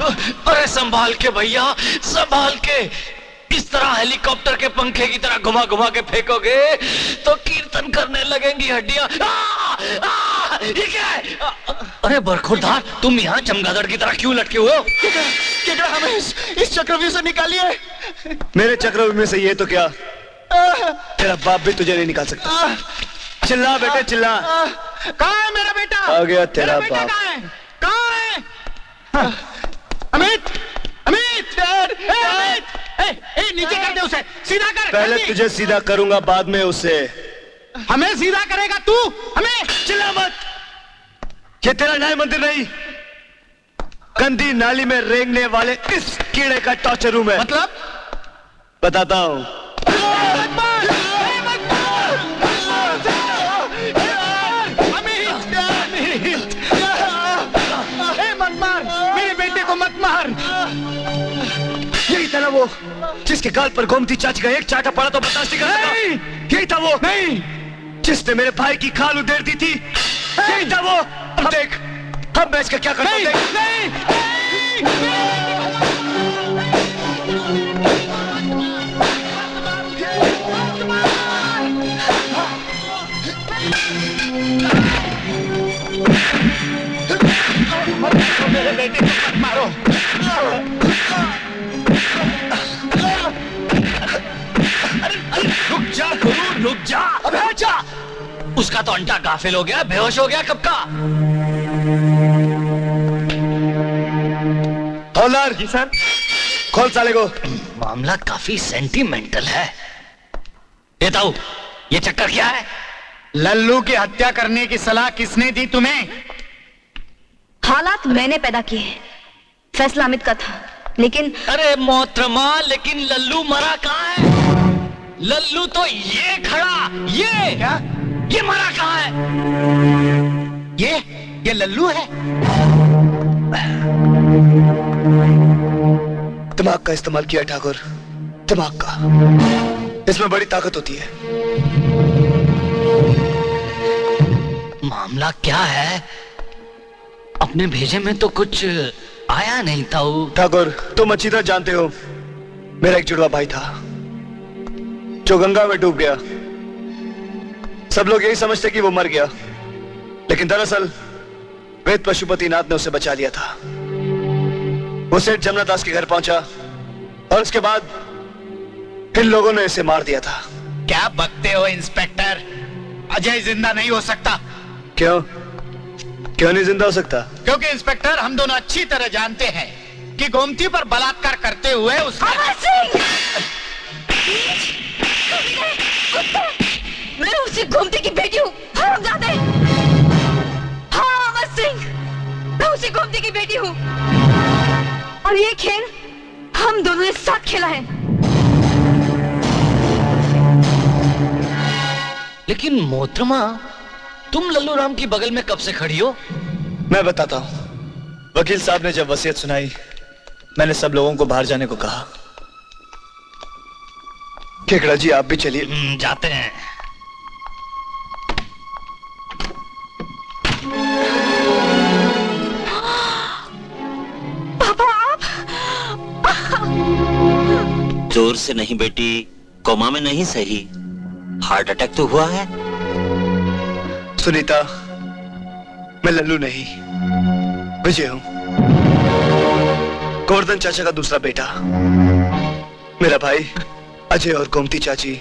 अरे संभाल के भैया, संभाल के। इस तरह हेलीकॉप्टर के पंखे की तरह घुमा घुमा के फेंकोगे तो कीर्तन करने लगेंगी हड्डियां। ये क्या है? अरे बरखुरदार, तुम यहाँ चमगादड़ की तरह क्यों लटके हुए हो? हमें इस चक्रव्यूह से निकालिए। मेरे चक्रव्यूह में से ये तो क्या, तेरा बाप भी तुझे नहीं निकाल सकता। चिल्ला बेटे चिल्ला। कहाँ है मेरा बेटा? आ गया तेरा बाप। कहाँ है? अमित, अमित, अमित, नीचे कर दे उसे, सीधा कर। पहले तुझे सीधा करूंगा, बाद में उसे। हमें सीधा करेगा तू? हमें? चिल्ला मत, ये तेरा न्याय मंदिर नहीं, गंदी नाली में रेंगने वाले इस कीड़े का टॉर्चर रूम है। मतलब? बताता हूँ। मत मार, मेरे बेटे को मत मार। यही था ना वो जिसके गाल पर गोमती चाची का एक चाटा पड़ा तो बर्दाश्त नहीं कर सका। यही था वो नहीं, जिसने मेरे भाई की खाल उधेड़ दी थी। यही था वो। अब देख, अब मैं इसका क्या करता हूँ। नहीं, मेरे बेटे को मत मारो। रुक जा गुरु, रुक जा। अबे जा। उसका तो अंटा गाफिल हो गया, बेहोश हो गया कब का। हौलदार जी सर। खोल साले को। मामला काफी सेंटिमेंटल है। ये ताऊ, ये चक्कर क्या है? लल्लू की हत्या करने की सलाह किसने दी तुम्हें? हालात मैंने पैदा किए हैं, फैसला अमित का था, लेकिन अरे मोहतरमा, लेकिन लल्लू मरा कहाँ है? लल्लू तो ये खड़ा, ये क्या? ये मरा कहाँ है? ये लल्लू है? दिमाग का इस्तेमाल किया ठाकुर, दिमाग का। इसमें बड़ी ताकत होती है। मामला क्या है? अपने भेजे में तो कुछ आया नहीं था। ठाकुर, तुम अच्छी तरह जानते हो, मेरा एक जुड़वा भाई था जो गंगा में डूब गया। सब लोग यही समझते कि वो मर गया, लेकिन दरअसल वेद पशुपतिनाथ ने उसे बचा लिया था। वो सेठ जमनादास के घर पहुंचा और उसके बाद इन लोगों ने इसे मार दिया था। क्या बकते हो इंस्पेक्टर? अजय जिंदा नहीं हो सकता। क्यों? क्यों नहीं जिंदा हो सकता? क्योंकि इंस्पेक्टर, हम दोनों अच्छी तरह जानते हैं कि गोमती पर बलात्कार करते हुए उसने मैं उसी गोमती की बेटी हूँ। हरामजादे। हाँ अमर सिंह, मैं उसी गोमती की बेटी हूँ और ये खेल हम दोनों ने साथ खेला है। लेकिन मोहतरमा, तुम लल्लू राम की बगल में कब से खड़ी हो? मैं बताता हूं। वकील साहब ने जब वसीयत सुनाई, मैंने सब लोगों को बाहर जाने को कहा। केकड़ा जी, आप भी चलिए। जाते हैं। पापा आप? जोर से नहीं बेटी, कोमा में नहीं सही, हार्ट अटैक तो हुआ है। सुनीता, मैं लल्लू नहीं, विजय हूं, गोवर्धन चाचा का दूसरा बेटा। मेरा भाई अजय और गोमती चाची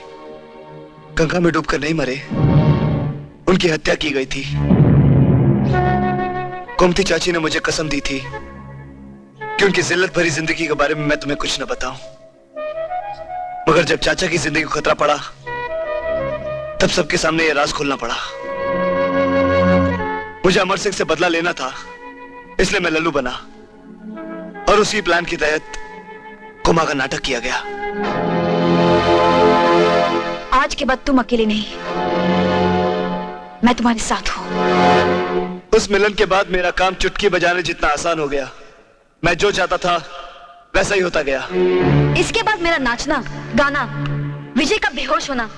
गंगा में डूबकर नहीं मरे, उनकी हत्या की गई थी। गोमती चाची ने मुझे कसम दी थी कि उनकी जिल्लत भरी जिंदगी के बारे में मैं तुम्हें कुछ न बताऊं, मगर जब चाचा की जिंदगी को खतरा पड़ा तब सबके सामने यह राज खोलना पड़ा। मुझे अमर सिंह से बदला लेना था, इसलिए मैं लल्लू बना और उसी प्लान के तहत कोमा का नाटक किया गया। आज के बाद तुम अकेले नहीं, मैं तुम्हारे साथ हूँ। उस मिलन के बाद मेरा काम चुटकी बजाने जितना आसान हो गया। मैं जो चाहता था वैसा ही होता गया। इसके बाद मेरा नाचना, गाना, विजय का बेहोश होना,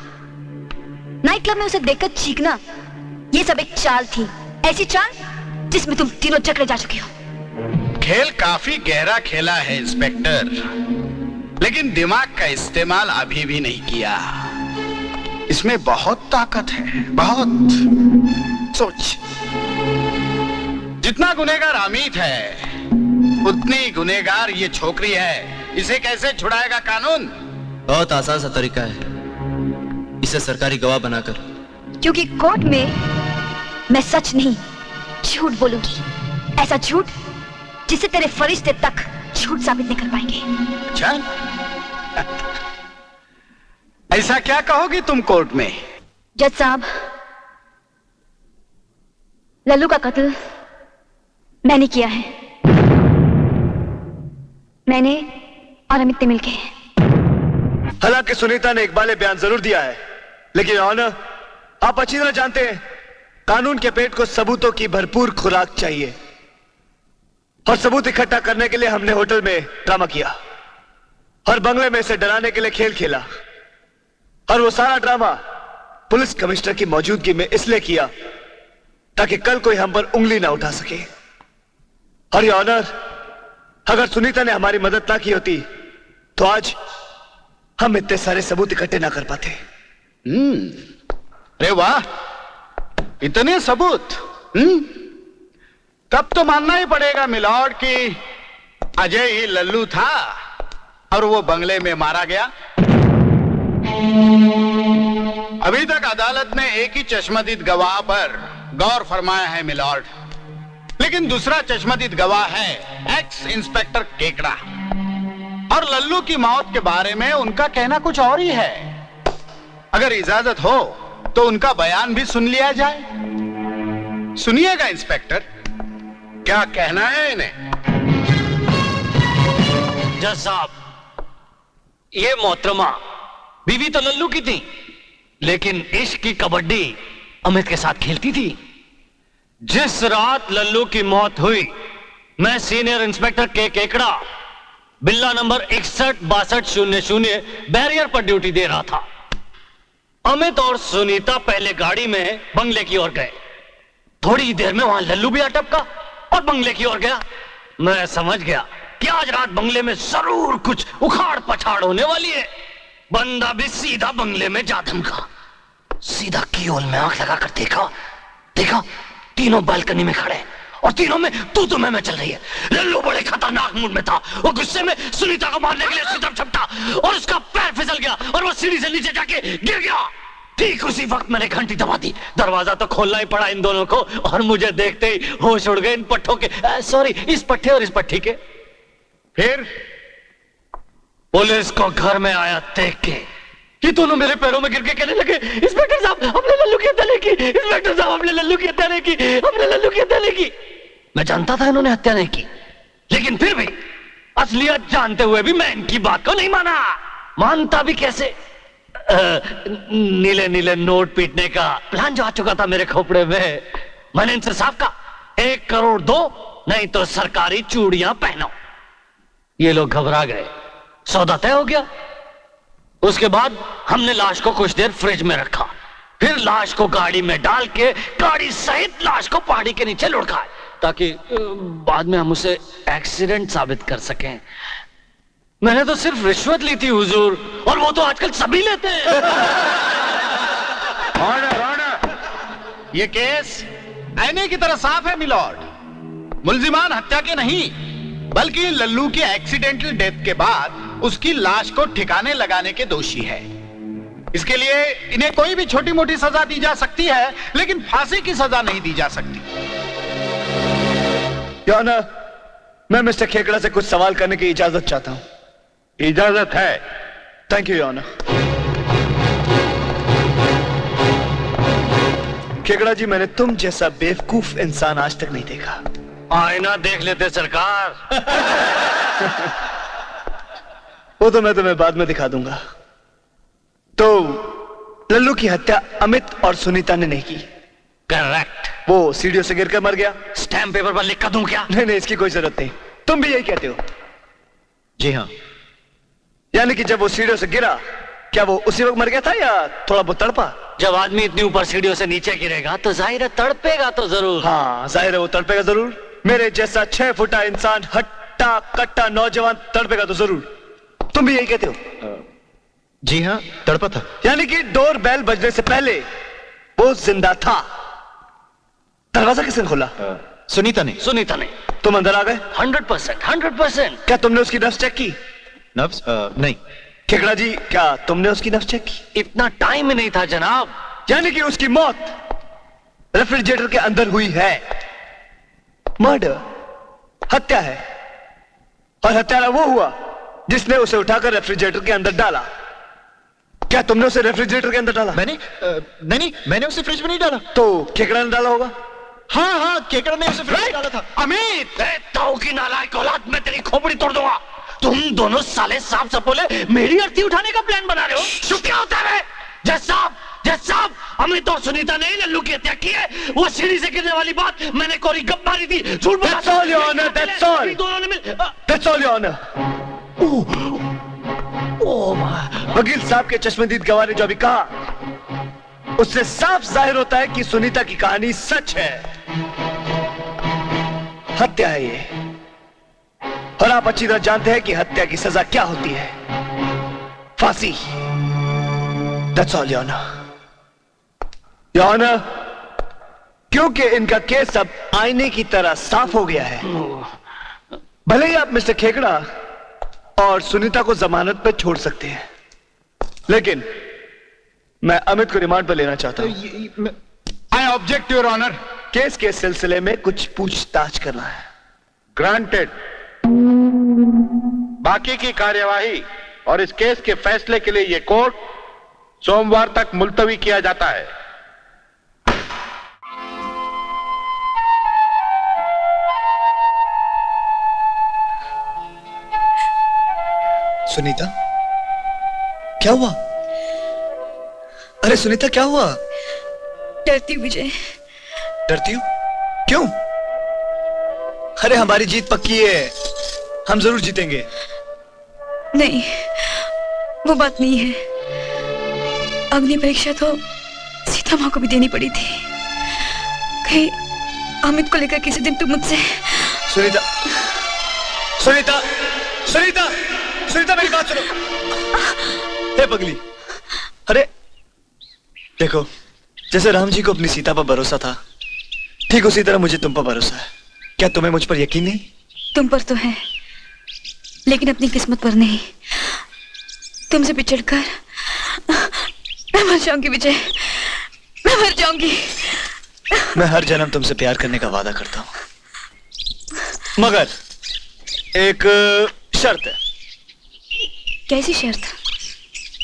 नाइट क्लब में उसे देखकर चीखना, ये सब एक चाल थी। ऐसी चाल जिसमें तुम तीनों चक्कर जा चुके हो। खेल काफी गहरा खेला है इंस्पेक्टर, लेकिन दिमाग का इस्तेमाल अभी भी नहीं किया। इसमें बहुत ताकत है, बहुत। सोच, जितना गुनहगार अमित है उतनी गुनहगार ये छोकरी है। इसे कैसे छुड़ाएगा कानून? बहुत आसान सा तरीका है, इसे सरकारी गवाह बनाकर। क्योंकि कोर्ट में मैं सच नहीं झूठ बोलूंगी, ऐसा झूठ जिसे तेरे फरिश्ते तक झूठ साबित नहीं कर पाएंगे। अच्छा, ऐसा क्या कहोगी तुम कोर्ट में? जज साहब, लल्लू का कत्ल मैंने किया है, मैंने और अमित ने मिलके। हालांकि सुनीता ने इकबाल बयान जरूर दिया है, लेकिन ऑनर, आप अच्छी तरह जानते हैं कानून के पेट को सबूतों की भरपूर खुराक चाहिए, और सबूत इकट्ठा करने के लिए हमने होटल में ड्रामा किया और बंगले में इसे डराने के लिए खेल खेला, और वो सारा ड्रामा पुलिस कमिश्नर की मौजूदगी में इसलिए किया ताकि कल कोई हम पर उंगली ना उठा सके। और ये ऑनर, अगर सुनीता ने हमारी मदद ना की होती तो आज हम इतने सारे सबूत इकट्ठे ना कर पाते। अरे वाह, इतने सबूत। तब तो मानना ही पड़ेगा मिलॉर्ड कि अजय ही लल्लू था और वो बंगले में मारा गया। अभी तक अदालत ने एक ही चश्मदीद गवाह पर गौर फरमाया है मिलॉर्ड, लेकिन दूसरा चश्मदीद गवाह है एक्स इंस्पेक्टर केकड़ा, और लल्लू की मौत के बारे में उनका कहना कुछ और ही है। अगर इजाजत हो तो उनका बयान भी सुन लिया जाए। सुनिएगा इंस्पेक्टर, क्या कहना है इन्हें? जज साहब, ये मोहतरमा बीवी तो लल्लू की थी, लेकिन इश्क की कबड्डी अमित के साथ खेलती थी। जिस रात लल्लू की मौत हुई, मैं सीनियर इंस्पेक्टर के केकड़ा बिल्ला नंबर 616200 बैरियर पर ड्यूटी दे रहा था। अमित और सुनीता पहले गाड़ी में बंगले की ओर गए। थोड़ी देर में वहां लल्लू भी अटपका और बंगले की ओर गया। मैं समझ गया कि आज रात बंगले में जरूर कुछ उखाड़ पछाड़ होने वाली है। बंदा भी सीधा बंगले में जा धमका। सीधा कीहोल में आंख लगाकर देखा तीनों बालकनी में खड़े और तीनों में तू मैं चल रही है। लल्लू बड़े खतरनाक मूड में था। वो गुस्से में सुनीता को मारने के लिए उसकी तरफ झपटा और उसका पैर फिसल गया और वो सीढ़ी से नीचे जाके गिर गया। ठीक उसी वक्त मैंने घंटी दबा दी। दरवाजा तो खोलना ही पड़ा इन दोनों को, और मुझे देखते ही होश उड़ गए इन पट्टों के, सॉरी इस पट्टे और इस पट्टी के। फिर पुलिस को घर में आया देख के ये दोनों मेरे पैरों में गिर के कहने लगे, इंस्पेक्टर साहब हमने लल्लू की हत्या नहीं की, इंस्पेक्टर साहब हमने लल्लू की हत्या नहीं की, हमने लल्लू की हत्या नहीं की। मैं जानता था इन्होंने हत्या नहीं की, लेकिन फिर भी असलियत जानते हुए भी मैं इनकी बात को नहीं माना। मानता भी कैसे? नीले नीले नोट पीटने का प्लान जो आ चुका था मेरे खोपड़े में, मैंने इनसे साफ कहा 1 करोड़ दो, नहीं तो सरकारी चूड़ियां पहनो। ये लोग घबरा गए। सौदा तय हो गया। उसके बाद हमने लाश को कुछ देर फ्रिज में रखा, फिर लाश को गाड़ी में डाल के गाड़ी सहित लाश को पहाड़ी के नीचे लुढ़काए ताकि बाद में हम उसे एक्सीडेंट साबित कर सकें। मैंने तो सिर्फ रिश्वत ली थी हुजूर, और वो तो आजकल सभी लेते हैं। ऑर्डर, ये केस आईने की तरह साफ है मिलॉर्ड। मुल्जिमान हत्या के नहीं, बल्कि लल्लू की एक्सीडेंटल डेथ के बाद उसकी लाश को ठिकाने लगाने के दोषी है। इसके लिए इन्हें कोई भी छोटी मोटी सजा दी जा सकती है, लेकिन फांसी की सजा नहीं दी जा सकती। ऑनर, मैं मिस्टर खेकड़ा से कुछ सवाल करने की इजाजत चाहता हूं। इजाजत है। Thank you honour. Khekda ji, मैंने तुम जैसा बेवकूफ इंसान आज तक नहीं देखा। आईना देख लेते सरकार। वो तो मैं तुम्हें बाद में दिखा दूंगा। तो लल्लू की हत्या अमित और सुनीता ने नहीं की? करेक्ट। वो सीढ़ियों से गिरकर मर गया? स्टैम्प पेपर पर लिख कर दूं क्या? नहीं, इसकी कोई जरूरत नहीं। तुम भी यही कहते हो? जी हाँ। यानी कि जब वो सीढ़ियों से गिरा, क्या वो उसी वक्त मर गया था या थोड़ा बहुत तड़पा? जब आदमी इतनी ऊपर सीढ़ियों से नीचे गिरेगा तो जाहिर है तड़पेगा तो जरूर। हाँ, जाहिर है वो तड़पेगा जरूर। मेरे जैसा 6 फुटा इंसान हट्टा कट्टा नौजवान तड़पेगा तो जरूर। तुम भी यही कहते हो? जी हाँ, तड़पा था। यानी कि डोर बेल बजने से पहले वो जिंदा था। दरवाजा किसने खोला? सुनीता ने। सुनीता ने। तुम अंदर आ गए? 100%, 100%। क्या तुमने उसकी नब्ज चेक की? नब्ज? नहीं। खेकड़ा जी, क्या तुमने उसकी नब्ज चेक की? इतना टाइम ही नहीं था जनाब। यानी कि उसकी मौत रेफ्रिजरेटर के अंदर हुई है। मर्डर, हत्या है। और हत्यारा वो हुआ जिसने उसे उठाकर रेफ्रिजरेटर के अंदर डाला। क्या तुमने उसे रेफ्रिजरेटर के अंदर डाला? मैंने नहीं, मैंने उसे फ्रिज में नहीं डाला। तो केकड़ा ने डाला होगा? हाँ, केकड़ा ने उसे फ्रिज में डाला था। अमित, ताऊ की नालायक औलाद, मैं तेरी खोपड़ी तोड़ दूंगा। तुम दोनों साले सांप सपोले मेरी अर्थी उठाने का प्लान बना रहे हो। शुभ क्या होता है? जज साहब, अमित और सुनीता ने लल्लू की हत्या की है। वो सीढ़ी से गिरने वाली बात मैंने कोरी गप मारी थी। झूठ बोला। That's all, Your Honor, that's all. दोनों ने मिल। That's all, Your Honor. वकील साहब के चश्मदीद गवाह ने जो अभी कहा, उससे साफ जाहिर होता है कि सुनीता की कहानी सच है। हत्या है ये, और आप अच्छी तरह जानते हैं कि हत्या की सजा क्या होती है। फांसी। That's all, Your Honor. Your Honor, क्योंकि इनका केस अब आईने की तरह साफ हो गया है, भले ही आप मिस्टर खेकड़ा और सुनीता को जमानत पर छोड़ सकते हैं, लेकिन मैं अमित को रिमांड पर लेना चाहता हूं। I object your honour. Case के सिलसिले में कुछ पूछताछ करना है। ग्रांटेड। बाकी की कार्यवाही और इस केस के फैसले के लिए यह कोर्ट सोमवार तक मुलतवी किया जाता है। सुनीता, क्या हुआ? अरे सुनीता, क्या हुआ? डरती हूँ विजय। डरती हो? क्यों? अरे हमारी जीत पक्की है, हम जरूर जीतेंगे। नहीं, वो बात नहीं है। अग्नि परीक्षा तो सीता माँ को भी देनी पड़ी थी। कहीं अमित को लेकर किसी दिन तुम मुझसे। सुनीता, सुनीता, सुनीता, सुनीता, मेरी बात सुनो। हे पगली, अरे देखो, जैसे राम जी को अपनी सीता पर भरोसा था, ठीक उसी तरह मुझे तुम पर भरोसा है। क्या तुम्हें मुझ पर यकीन नहीं? तुम पर तो है, लेकिन अपनी किस्मत पर नहीं। तुमसे बिछड़कर मैं मर जाऊंगी विजय, मैं मर जाऊंगी। मैं हर जन्म तुमसे प्यार करने का वादा करता हूं, मगर एक शर्त है। कैसी शर्त?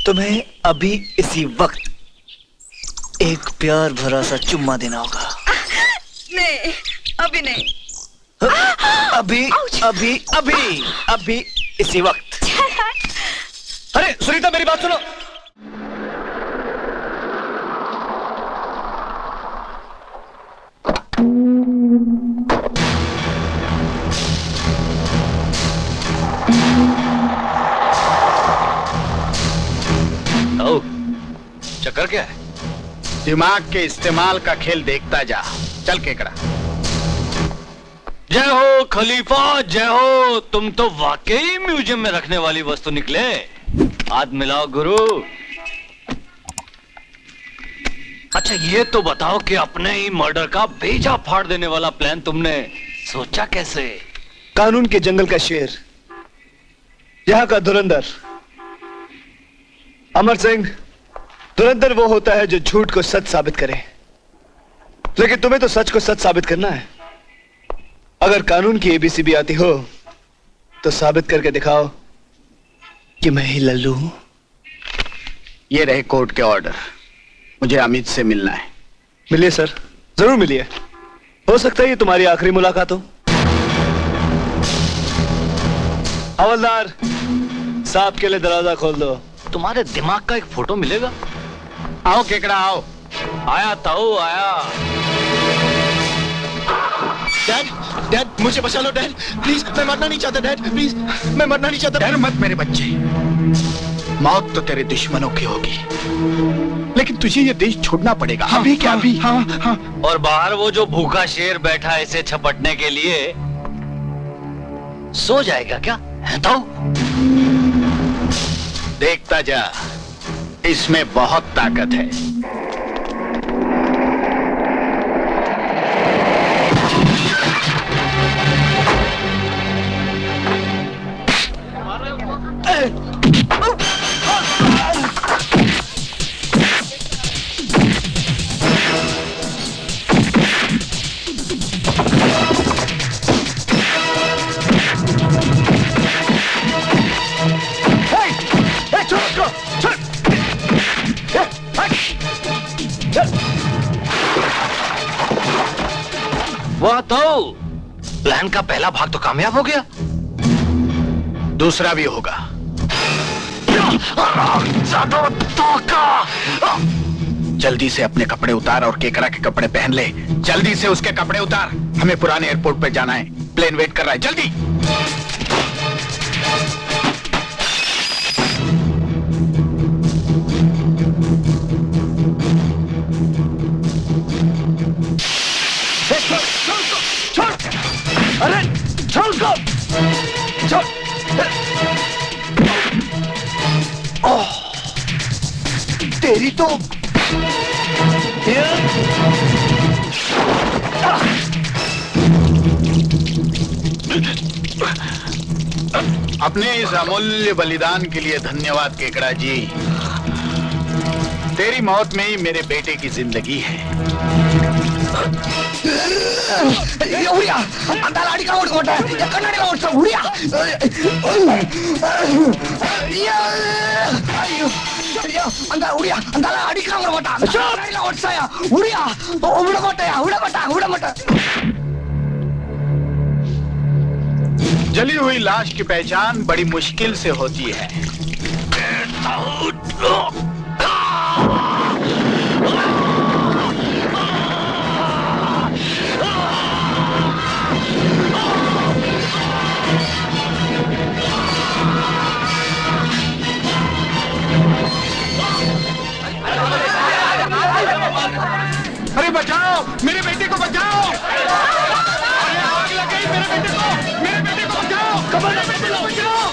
तुम्हें अभी इसी वक्त एक प्यार भरा सा चुम्मा देना होगा। नहीं, अभी नहीं। अभी अभी अभी अभी इसी वक्त। अरे सुनीता, मेरी बात सुनो। चक्कर क्या है? दिमाग के इस्तेमाल का खेल देखता जा। चल केकड़ा। जय हो खलीफा, जय हो। तुम तो वाकई म्यूजियम में रखने वाली वस्तु निकले। हाथ मिलाओ गुरु। अच्छा ये तो बताओ कि अपने ही मर्डर का बेजा फाड़ देने वाला प्लान तुमने सोचा कैसे? कानून के जंगल का शेर, यहां का धुरंधर अमर सिंह। धुरंधर वो होता है जो झूठ को सच साबित करे, लेकिन तुम्हें तो सच को सच साबित करना है। अगर कानून की एबीसी भी आती हो तो साबित करके दिखाओ कि मैं ही लल्लू हूं। ये रहे कोर्ट के ऑर्डर। मुझे अमित से मिलना है। मिलिए सर, जरूर मिलिए। हो सकता है ये तुम्हारी आखिरी मुलाकात हो। हवलदार साहब के लिए दरवाजा खोल दो। तुम्हारे दिमाग का एक फोटो मिलेगा? आओ केकड़ा आओ। आया ताऊ आया। डैड, डैड मुझे बचा लो डैड, प्लीज। मैं मरना नहीं चाहता डैड, प्लीज। मैं मरना नहीं चाहता। डर मत मेरे बच्चे, मौत तो तेरे दुश्मनों की होगी। लेकिन तुझे ये देश छोड़ना पड़ेगा। अभी क्या अभी? हाँ हाँ और बाहर वो जो भूखा शेर बैठा है इसे छपटने के लिए, सो जाएगा क्या? है तो देखता जा, इसमें बहुत ताकत है। वह तो प्लान का पहला भाग तो कामयाब हो गया, दूसरा भी होगा। जल्दी से अपने कपड़े उतार और केकरा के कपड़े पहन ले। जल्दी से उसके कपड़े उतार, हमें पुराने एयरपोर्ट पे जाना है। प्लेन वेट कर रहा है, जल्दी। अरे छोड़ को, छोड़। ओह, तेरी तो अपने इस अमूल्य बलिदान के लिए धन्यवाद केकड़ा जी। तेरी मौत में ही मेरे बेटे की जिंदगी है। उड़िया, अंदालाड़ी का ओट कोटा है, ये कन्नड़ी का ओट सा उड़िया। अंदा उड़िया, अंदालाड़ी का ओट कोटा, कन्नड़ी का ओट सा या उड़िया, उड़ा कोटा या उड़ा कोटा, उड़ा कोटा। जली हुई लाश की पहचान बड़ी मुश्किल से होती है। अरे बचाओ, मेरे बेटे को बचाओ। अरे आग लग गई मेरे बेटे को, मेरे बेटे को बचाओ, मेरे बेटे को बचाओ।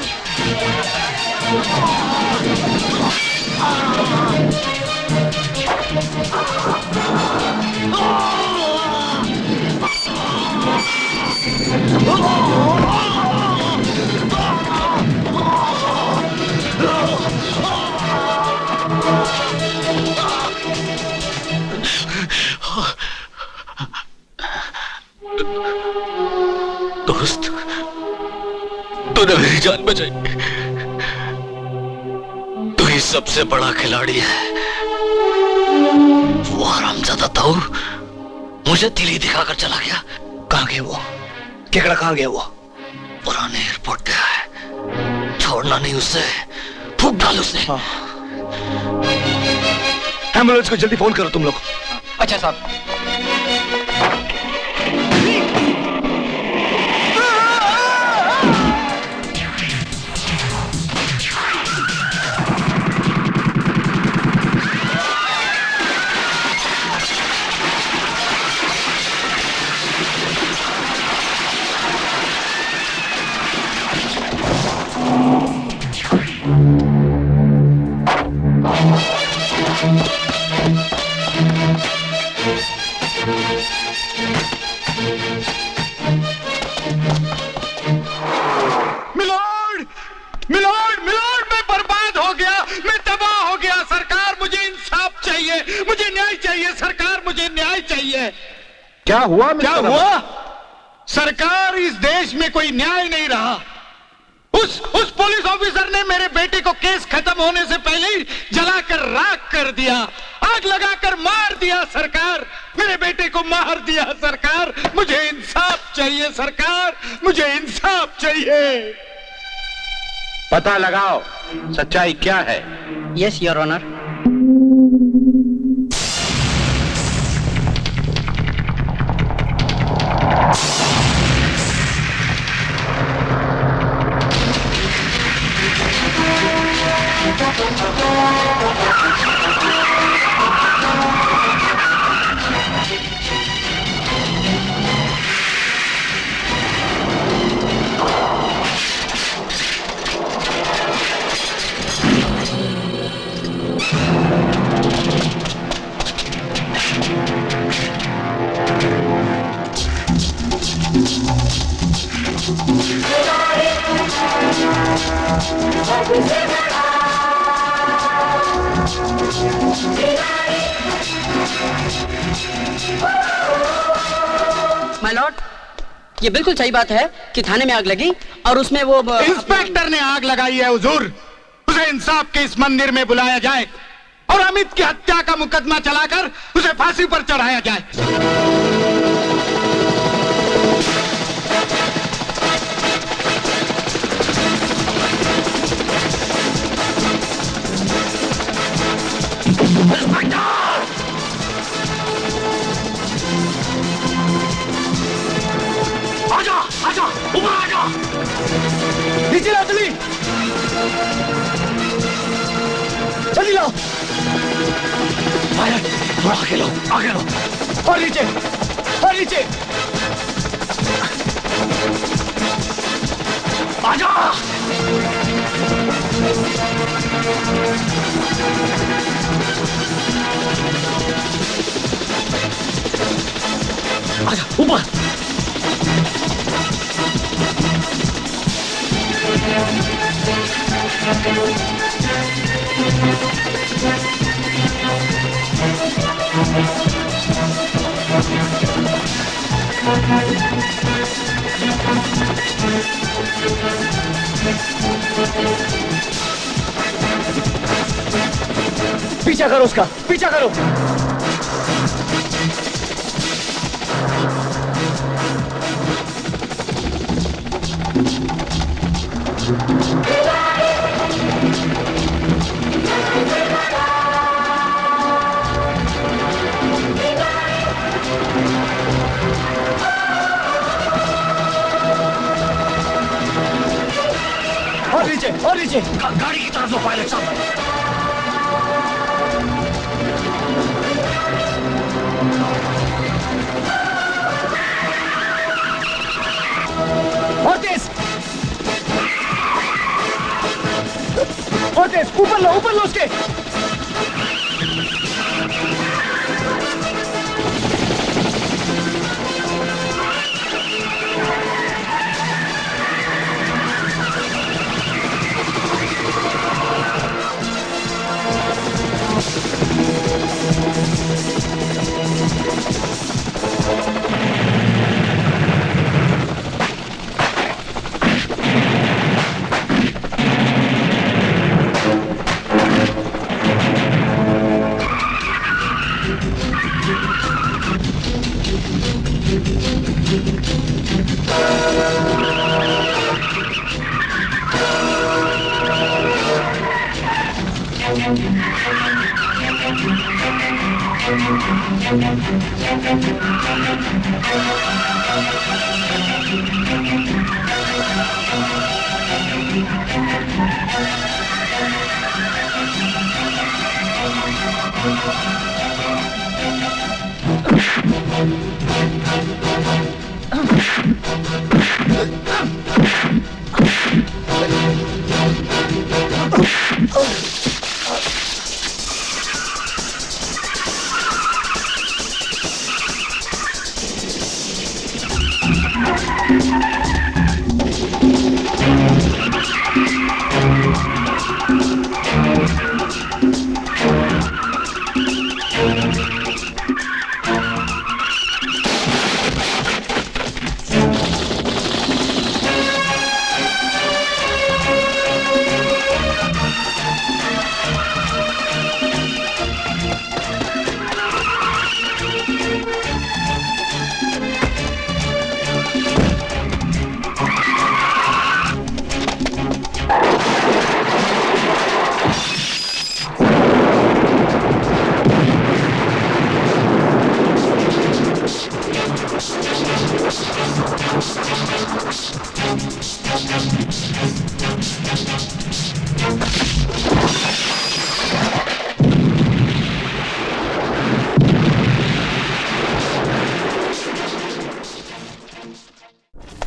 दोस्त, तूने मेरी जान बचाई। तू ही सबसे बड़ा खिलाड़ी है। वो हरामजादा ताऊ मुझे तिली दिखाकर चला गया। कहाँ गए वो? केकड़ा कहाँ गया वो? पुराने एयरपोर्ट गया है। छोड़ना नहीं उससे, फूंक डाल उसने। एम्बुलेंस को जल्दी फोन करो तुम लोग। अच्छा साहब। मिलोड, मिलोड, मिलोड, मैं बर्बाद हो गया, मैं तबाह हो गया। सरकार मुझे इंसाफ चाहिए, मुझे न्याय चाहिए। सरकार मुझे न्याय चाहिए। क्या हुआ? क्या हुआ? सरकार, इस देश में कोई न्याय नहीं रहा। उस पुलिस ऑफिसर ने मेरे बेटे को केस खत्म होने से पहले ही जलाकर राख कर दिया, आग लगाकर मार दिया। सरकार, मेरे बेटे को मार दिया। सरकार, मुझे इंसाफ चाहिए। सरकार, मुझे इंसाफ चाहिए। पता लगाओ सच्चाई क्या है। Yes your honour. My lord, ये बिल्कुल सही बात है कि थाने में आग लगी और उसमें वो इंस्पेक्टर ने आग लगाई है हुजूर। उसे इंसाफ के इस मंदिर में बुलाया जाए और अमित की हत्या का मुकदमा चलाकर उसे फांसी पर चढ़ाया जाए। आजा आजा ऊपर आजा। नीचे लाओ जल्दी, जल्दी लाओ। पायलट थोड़ा आगे लो, आगे लो। और नीचे, और नीचे। आजा। आजा ऊपर। पीछा करो उसका, पीछा करो। और नीचे, और नीचे। गाड़ी की तरफ लो पायलट साहब। और तेज, और तेज। ऊपर लो उसके।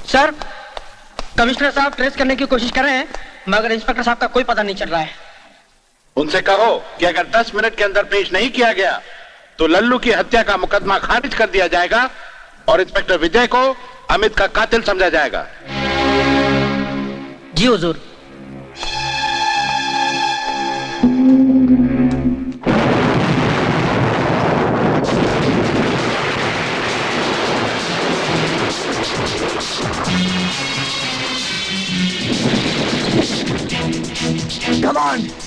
सर, कमिश्नर साहब ट्रेस करने की कोशिश कर रहे हैं मगर इंस्पेक्टर साहब का कोई पता नहीं चल रहा है। उनसे कहो कि अगर 10 मिनट के अंदर पेश नहीं किया गया तो लल्लू की हत्या का मुकदमा खारिज कर दिया जाएगा और इंस्पेक्टर विजय को अमित का कातिल समझा जाएगा। जी हुजूर। Come on!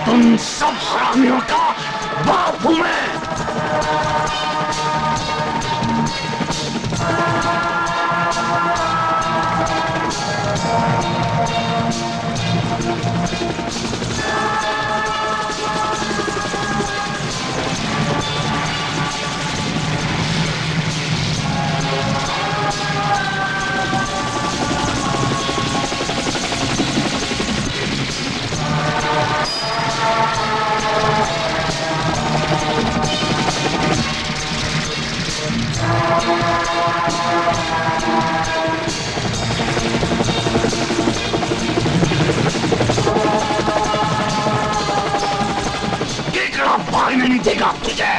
तुम सब हरामियों का बाप हूं मैं। केकड़ा भागने नहीं देगा तुझे।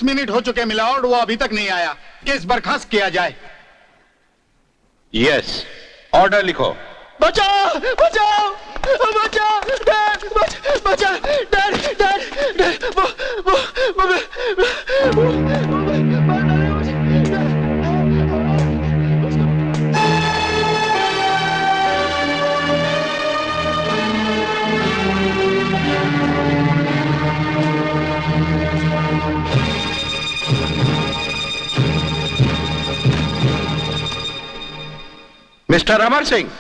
मिनट हो चुके मिलॉर्ड, वो अभी तक नहीं आया। केस बर्खास्त किया जाए। यस, ऑर्डर लिखो। बचाओ बचाओ बचाओ डैड, बचाओ dad dad dad, mister Amar Singh,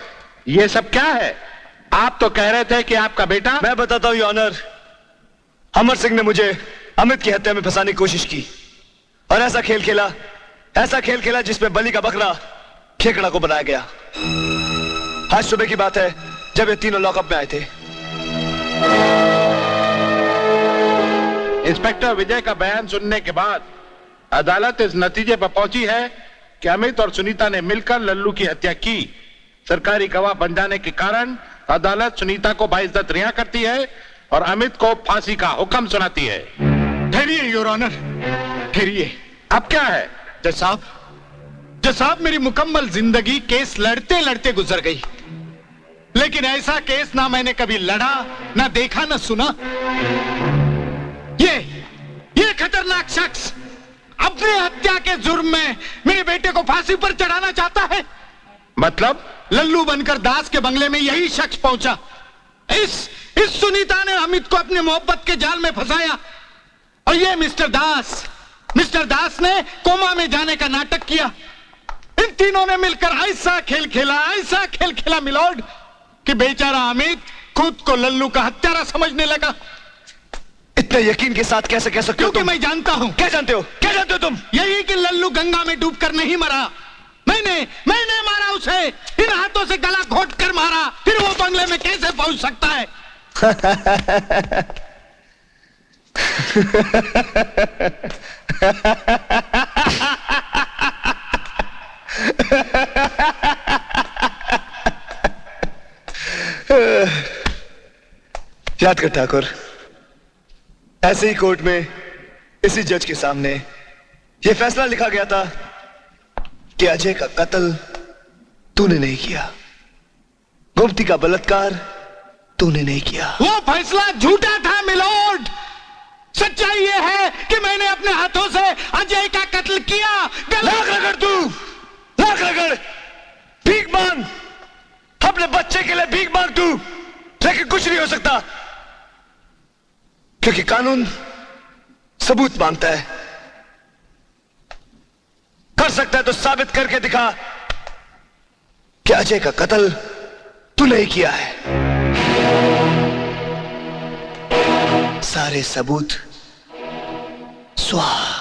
ये सब क्या है? आप तो कह रहे थे कि आपका बेटा। मैं बताता हूं, योर ऑनर। अमर सिंह ने मुझे अमित की हत्या में फंसाने की कोशिश की और ऐसा खेल खेला जिसमें बलि का बकरा खेकड़ा को बनाया गया। आज सुबह की बात है जब ये तीनों लॉकअप में आए थे। इंस्पेक्टर विजय का बयान सुनने के बाद अदालत इस नतीजे पर पहुंची है कि अमित और सुनीता ने मिलकर लल्लू की हत्या की। सरकारी गवाह बन जाने के कारण अदालत सुनीता को बाइज्जत रिहा करती है और अमित को फांसी का हुक्म सुनाती है। ठहरिए योर ऑनर, ठहरिए। अब क्या है? जज साहब, मेरी मुकम्मल जिंदगी केस लड़ते लड़ते गुजर गई, लेकिन ऐसा केस ना मैंने कभी लड़ा, ना देखा, ना सुना। ये खतरनाक शख्स अपने हत्या के जुर्म में मेरे बेटे को फांसी पर चढ़ाना चाहता है। मतलब? लल्लू बनकर दास के बंगले में यही शख्स पहुंचा। इस सुनीता ने अमित को अपने मोहब्बत के जाल में फंसाया और ये मिस्टर दास ने कोमा में जाने का नाटक किया। इन तीनों ने मिलकर ऐसा खेल खेला मिलॉर्ड कि बेचारा अमित खुद को लल्लू का हत्यारा समझने लगा। इतने यकीन के साथ कैसे कह सकते हो? क्योंकि मैं जानता हूं। क्या जानते हो तुम? यही कि लल्लू गंगा में डूबकर नहीं मरा, मैंने मारा उसे। इन हाथों से गला घोट कर मारा, फिर वो बंगले में कैसे पहुंच सकता है? याद कर ठाकुर, ऐसे ही कोर्ट में इसी जज के सामने यह फैसला लिखा गया था कि अजय का कत्ल तूने नहीं किया, गोमती का बलात्कार तूने नहीं किया। वो फैसला झूठा था मिलॉर्ड। सच्चाई ये है कि मैंने अपने हाथों से अजय का कत्ल किया। लाख रगड़, भीख मांग, अपने बच्चे के लिए भीख मांग तू, लेकिन कुछ नहीं हो सकता क्योंकि कानून सबूत मांगता है। कर सकता है तो साबित करके दिखा कि अजय का कत्ल तू नहीं किया है। सारे सबूत स्वाहा।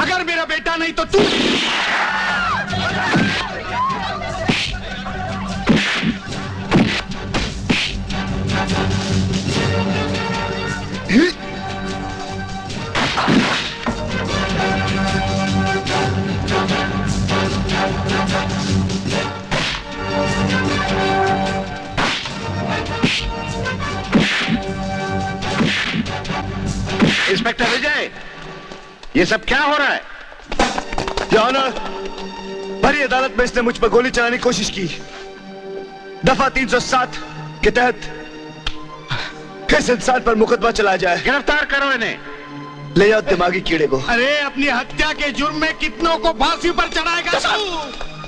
अगर मेरा बेटा नहीं तो तू। इंस्पेक्टर विजय, ये सब क्या हो रहा है? योर ऑनर, बड़ी अदालत में इसने मुझ पर गोली चलाने की कोशिश की। दफा 307 के तहत किस इंसान पर मुकदमा चलाया जाए? गिरफ्तार करो इन्हें। ले जाओ दिमागी कीड़े को। अरे अपनी हत्या के जुर्म में कितनों को फांसी पर चढ़ाएगा तू?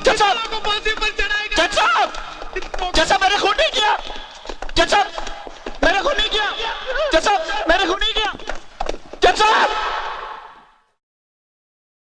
कितनों को फांसी पर चढ़ाएगा? जैसा मैंने खून नहीं किया, मैंने खून नहीं किया, मैंने खून नहीं किया।